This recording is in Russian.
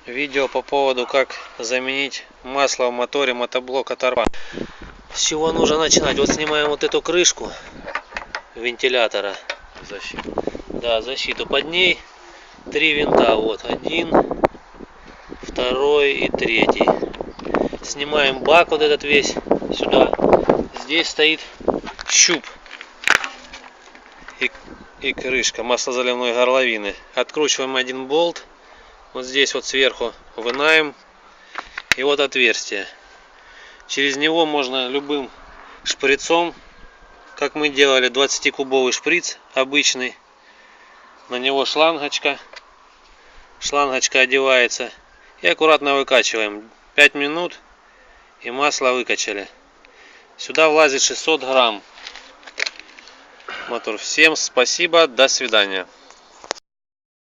Видео по поводу, как заменить масло в моторе мотоблока Торфан. С чего нужно начинать? Вот снимаем вот эту крышку вентилятора. Защиту. Да, защиту. Под ней 3 винта. Вот, 1, 2 и 3. Снимаем бак вот этот весь сюда. Здесь стоит щуп и крышка маслозаливной горловины. Откручиваем один болт. Вот здесь вот сверху вынаем. И вот отверстие. Через него можно любым шприцом, как мы делали, 20-кубовый шприц обычный. На него шлангочка. Шлангочка одевается. И аккуратно выкачиваем. 5 минут и масло выкачали. Сюда влазит 600 грамм мотор. Всем спасибо, до свидания.